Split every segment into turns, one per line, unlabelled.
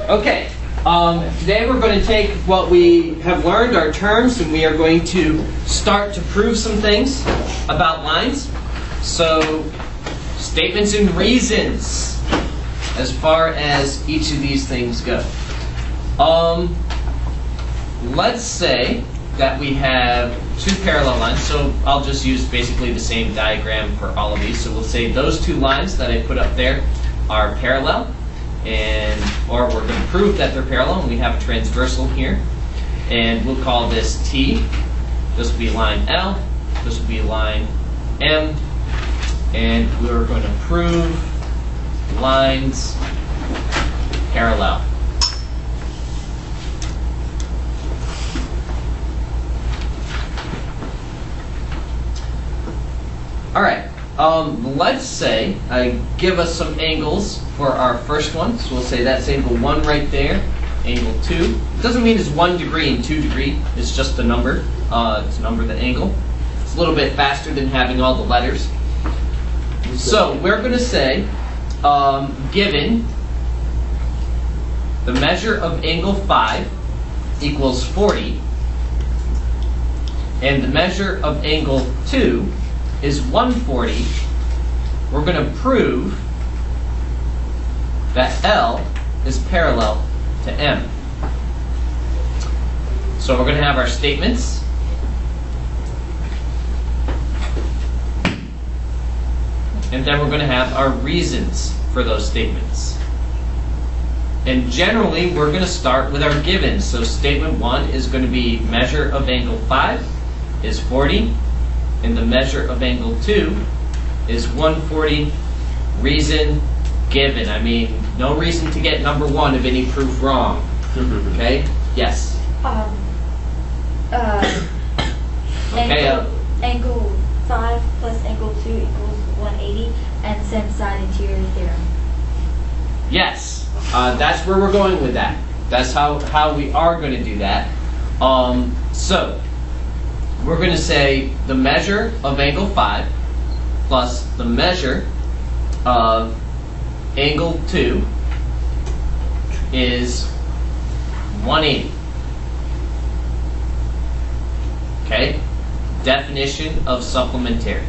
Okay, today we're going to take what we have learned, our terms, and we are going to start to prove some things about lines. So, statements and reasons as far as each of these things go. Let's say that we have two parallel lines, so I'll just use basically the same diagram for all of these. So we'll say those two lines that I put up there are parallel, or we're going to prove that they're parallel, and we have a transversal here. And we'll call this T. This will be line L. This will be line M. And we're going to prove lines parallel. All right, let's say I give us some angles for our first one. So we'll say that's angle 1 right there, angle 2. It doesn't mean it's 1 degree and 2 degree. It's just a number. It's a number of the angle. It's a little bit faster than having all the letters. So we're going to say, given the measure of angle 5 equals 40, and the measure of angle 2 is 140, we're going to prove that L is parallel to M. So we're going to have our statements. And then we're going to have our reasons for those statements. And generally, we're going to start with our givens. So statement 1 is going to be measure of angle 5 is 40. And the measure of angle 2 is 140. Reason given. I mean, no reason to get number 1 of any proof wrong. Okay? Yes?
Angle 5 plus angle 2 equals 180, and same side interior theorem.
Yes. That's where we're going with that. That's how we are going to do that. So, we're going to say the measure of angle 5 plus the measure of angle 2 is 180. Okay? Definition of supplementary.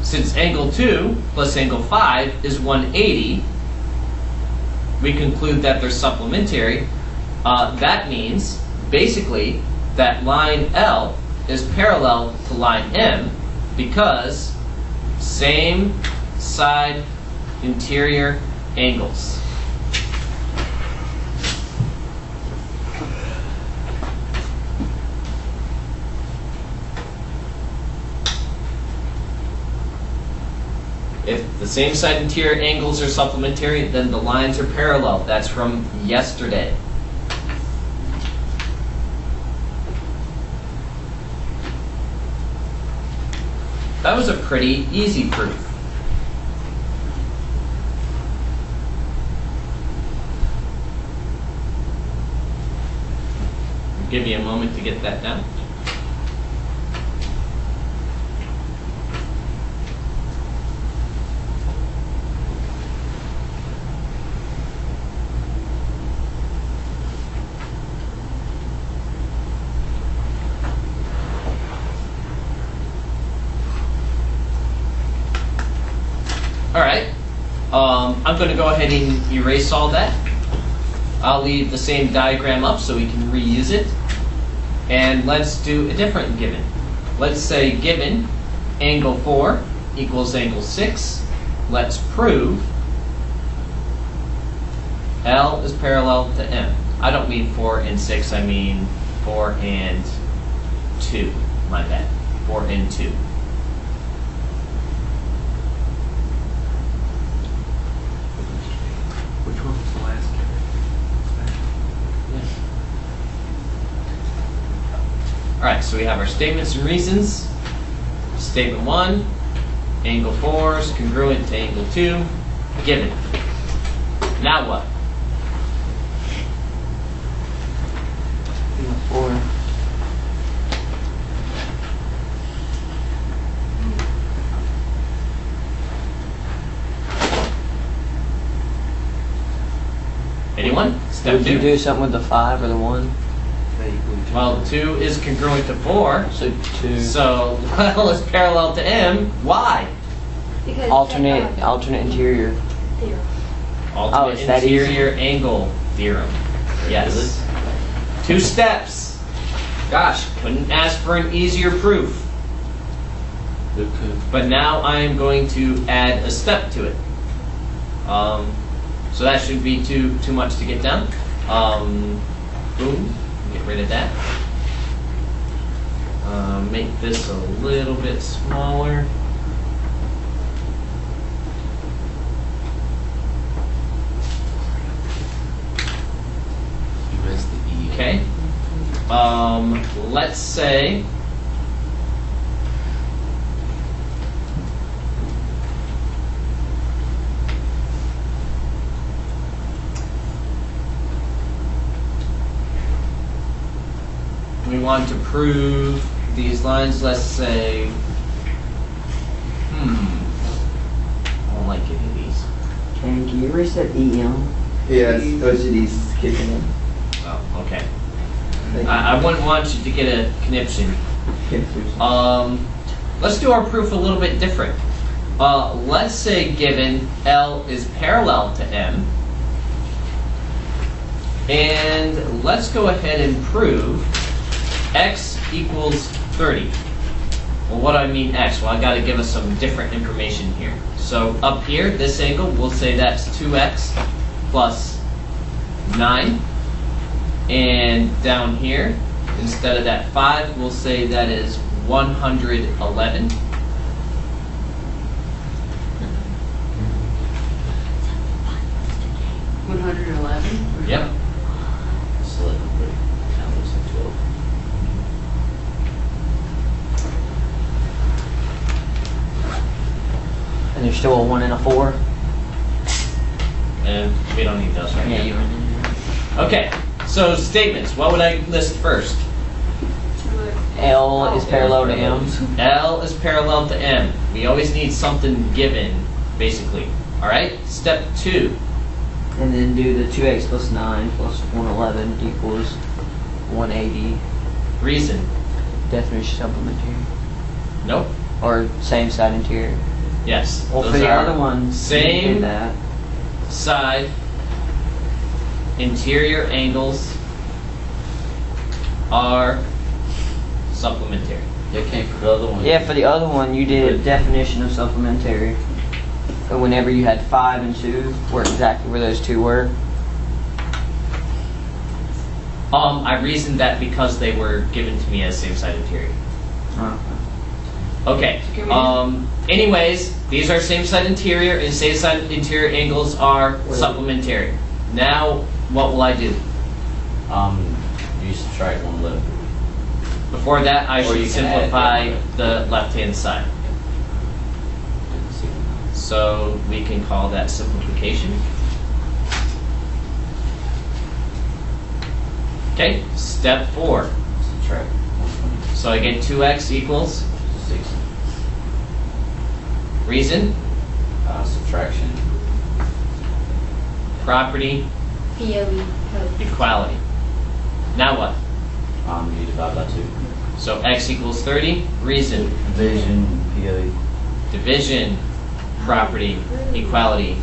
Since angle 2 plus angle 5 is 180, we conclude that they're supplementary. That means, basically, that line L is parallel to line M because same side interior angles. If the same side interior angles are supplementary, then the lines are parallel. That's from yesterday. That was a pretty easy proof. I'll give you a moment to get that down. Alright, I'm going to go ahead and erase all that. I'll leave the same diagram up so we can reuse it. And let's do a different given. Let's say given angle 4 equals angle 6. Let's prove L is parallel to M. I don't mean 4 and 6, I mean 4 and 2. My bad. 4 and 2. Alright, so we have our statements and reasons. Statement 1, angle 4 is congruent to angle 2, given. Now what?
Angle 4
Anyone? Step
Would you
2.
do something with the 5 or the 1?
Well, 2 is congruent to 4.
So 2.
So L is parallel to M. Why?
Because
alternate interior.
theorem.
Ultimate
it's that easy?
interior angle theorem. Yes. 2 steps. Gosh, couldn't ask for an easier proof. But now I am going to add a step to it. So that should be too much to get done. Boom. Get rid of that. Make this a little bit smaller. Okay. Let's say we want to prove these lines. Let's say, I don't like any of these.
Can you reset EM?
Yes, OCD's kicking in.
Oh, okay. I wouldn't want you to get a conniption. Let's do our proof a little bit different. Let's say given L is parallel to M, and let's go ahead and prove X equals 30. Well, what do I mean X? Well, I got to give us some different information here. So up here, this angle, we'll say that's 2X plus 9. And down here, instead of that 5, we'll say that is 111. Yep.
And there's still a 1 and a 4?
And we don't need those right
Yeah,
now.
you were.
Okay, so statements. What would I list first?
L is parallel to M.
L is parallel to M. We always need something given, basically. All right, step 2.
And then do the 2x plus 9 plus 111 equals 180.
Reason.
Definition supplementary.
Nope.
Or same side interior.
Yes.
Well,
those
for the
are
other one, you
same
did that.
side interior angles are supplementary.
Yeah, can't for the other one.
Yeah, for the other one, you did a definition of supplementary. And whenever you had 5 and 2, where exactly where those 2 were.
I reasoned that because they were given to me as same side interior. Okay. Anyways, these are same side interior and same side interior angles are supplementary. Now, what will I do?
You subtract 111.
Before that, I
Or
should
you can add
simplify
that.
the left-hand side. So we can call that simplification. Okay, step 4.
Subtract 120.
So I get 2x equals
60.
reason,
Subtraction.
property,
POE code.
equality. Now what?
You divide by 2.
So x equals 30, reason,
Division, POE.
division, property, equality.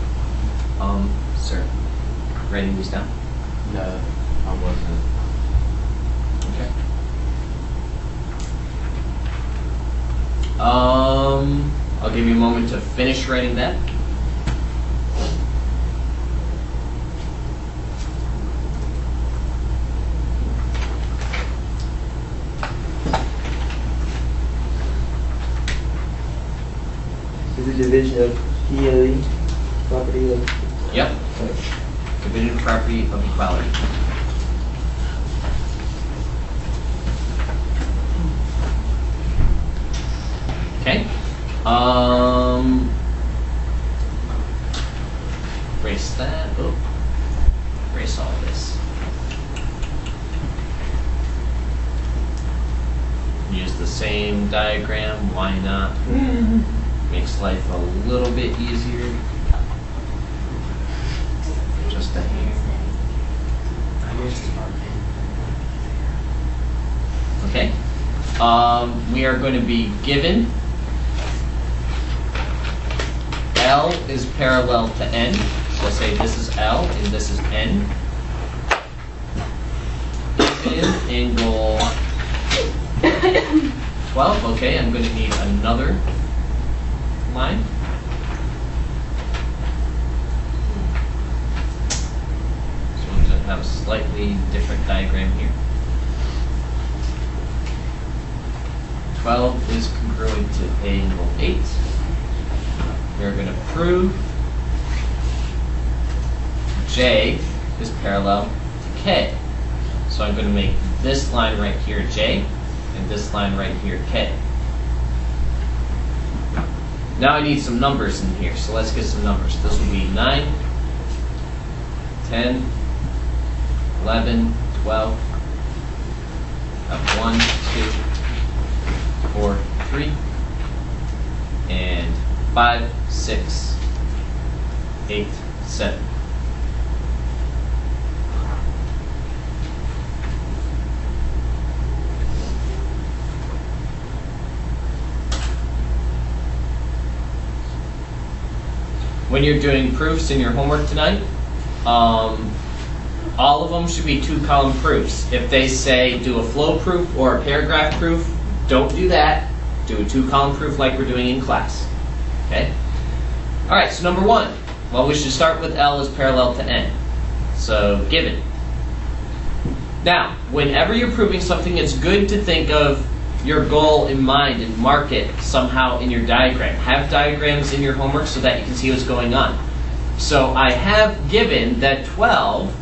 Sir, writing these down?
No, I wasn't.
Okay. I'll give you a moment to finish writing that.
Is the division of POE property of?
Yep. Division, property of equality. Okay. Erase that. Oh. Erase all this. Use the same diagram. Why not? Makes life a little bit easier. Just a hair. Okay. We are going to be given L is parallel to N. So say this is L and this is N. Given angle 12. Okay, I'm going to need another line. So I'm going to have a slightly different diagram here. 12 is congruent to angle 8. We're going to prove J is parallel to K. So I'm going to make this line right here J and this line right here K. Now I need some numbers in here, so let's get some numbers. This will be 9, 10, 11, 12, 1, 2, 4, 3, and 5, 6, 8, 7. When you're doing proofs in your homework tonight, all of them should be 2-column proofs. If they say do a flow proof or a paragraph proof, don't do that. Do a 2-column proof like we're doing in class. Okay? All right, so number 1. Well, we should start with L is parallel to N. So, given. Now, whenever you're proving something, it's good to think of your goal in mind and mark it somehow in your diagram. Have diagrams in your homework so that you can see what's going on. So I have given that 12,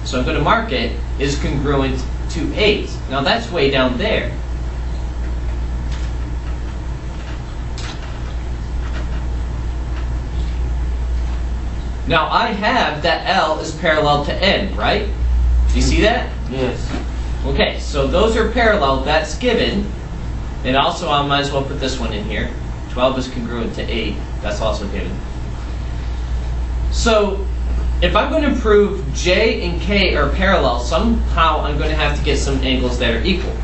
so I'm going to mark it, is congruent to 8. Now that's way down there. Now I have that L is parallel to N, right? Do you see that?
Yes.
Okay, so those are parallel, that's given. And also I might as well put this one in here. 12 is congruent to 8, that's also given. So if I'm going to prove J and K are parallel, somehow I'm going to have to get some angles that are equal.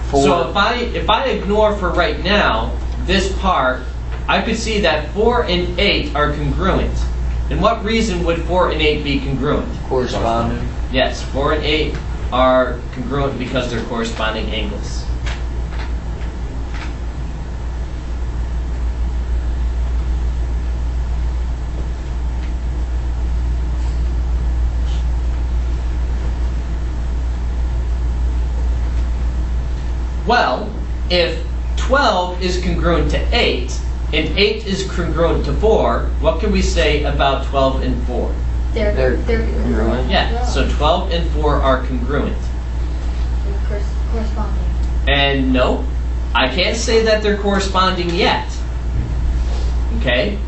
4.
So if I ignore for right now this part, I could see that 4 and 8 are congruent. And what reason would 4 and 8 be congruent?
Corresponding.
Yes, 4 and 8 are congruent because they're corresponding angles. Well, if 12 is congruent to 8, and 8 is congruent to 4, what can we say about 12 and 4?
They're
congruent.
Yeah, so 12 and 4 are congruent.
Corresponding.
And no, I can't say that they're corresponding yet. Okay?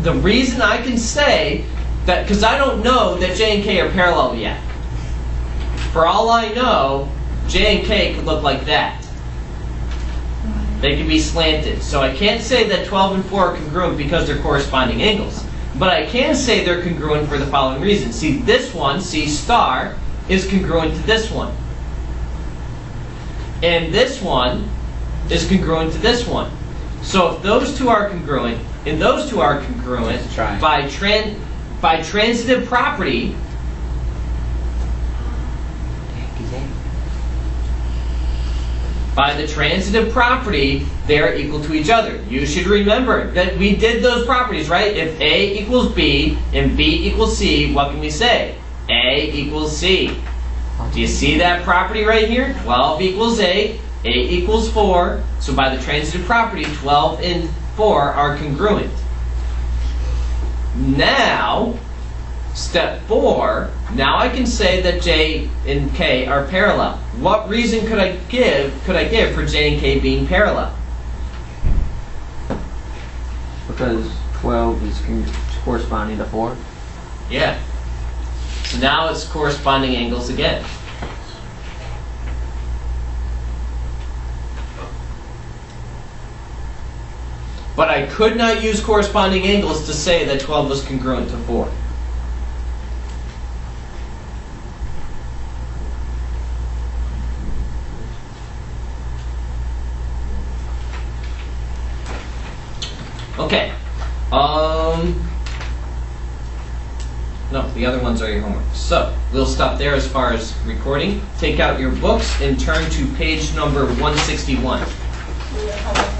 The reason I can say that, because I don't know that J and K are parallel yet. For all I know, J and K could look like that. They can be slanted. So I can't say that 12 and 4 are congruent because they're corresponding angles. But I can say they're congruent for the following reason. See, this one, C star, is congruent to this one. And this one is congruent to this one. So if those two are congruent, and those two are congruent, by transitive property, by the transitive property, they're equal to each other. You should remember that we did those properties, right? If A equals B and B equals C, what can we say? A equals C. Do you see that property right here? 12 equals 8, 8 equals 4. So by the transitive property, 12 and 4 are congruent. Now, step 4, now I can say that J and K are parallel. What reason could I give for J and K being parallel?
Because 12 is corresponding to 4.
Yeah. So now it's corresponding angles again. But I could not use corresponding angles to say that 12 was congruent to 4. Okay. No, the other ones are your homework. So, we'll stop there as far as recording. Take out your books and turn to page number 161.
We have homework